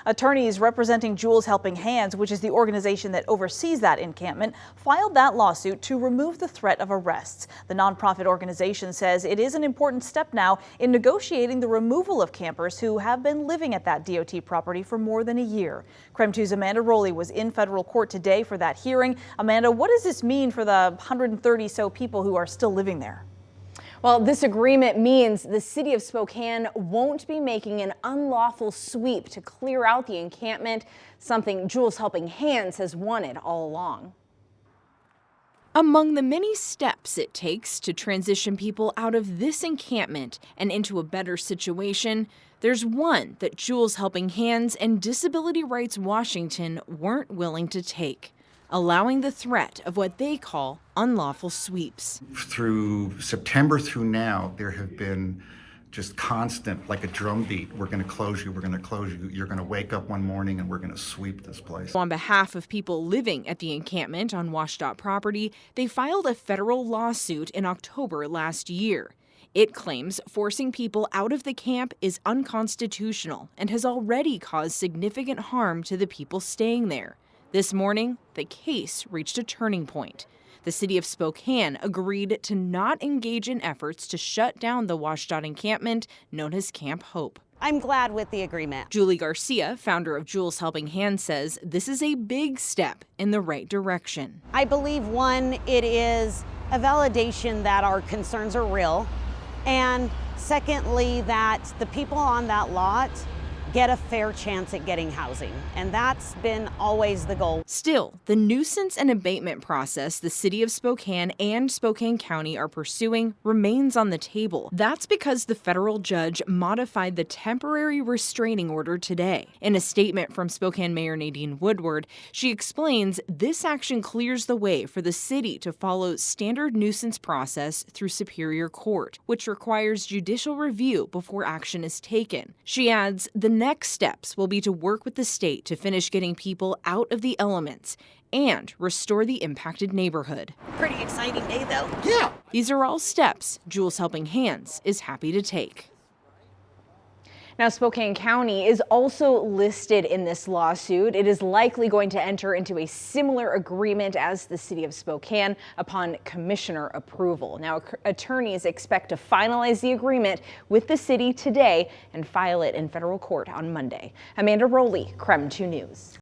Attorneys representing Jules Helping Hands, which is the organization that oversees that encampment, filed that lawsuit to remove the threat of arrests. The nonprofit organization says it is an important step now in negotiating the removal of campers who have been living at that DOT property for more than a year. KREM 2's Amanda Rowley was in federal court today for that hearing. Amanda, what does this mean for the 130 so people who are still living there? Well, this agreement means the city of Spokane won't be making an unlawful sweep to clear out the encampment, something Jules Helping Hands has wanted all along. Among the many steps it takes to transition people out of this encampment and into a better situation, there's one that Jules Helping Hands and Disability Rights Washington weren't willing to take: allowing the threat of what they call unlawful sweeps. Through September through now, there have been just constant, like a drumbeat. We're going to close you, we're going to close you. You're going to wake up one morning and we're going to sweep this place. On behalf of people living at the encampment on WSDOT property, they filed a federal lawsuit in October last year. It claims forcing people out of the camp is unconstitutional and has already caused significant harm to the people staying there. This morning, the case reached a turning point. The city of Spokane agreed to not engage in efforts to shut down the WSDOT encampment known as Camp Hope. I'm glad with the agreement. Julie Garcia, founder of Jules Helping Hands, says this is a big step in the right direction. I believe, one, it is a validation that our concerns are real, and secondly, that the people on that lot get a fair chance at getting housing, and that's been always the goal. Still, the nuisance and abatement process the city of Spokane and Spokane County are pursuing remains on the table. That's because the federal judge modified the temporary restraining order today. In a statement from Spokane Mayor Nadine Woodward, she explains this action clears the way for the city to follow standard nuisance process through Superior Court, which requires judicial review before action is taken. She adds, the next steps will be to work with the state to finish getting people out of the elements and restore the impacted neighborhood. Pretty exciting day, though. Yeah. These are all steps Jules Helping Hands is happy to take. Now, Spokane County is also listed in this lawsuit. It is likely going to enter into a similar agreement as the city of Spokane upon commissioner approval. Now, attorneys expect to finalize the agreement with the city today and file it in federal court on Monday. Amanda Rowley, KREM 2 News.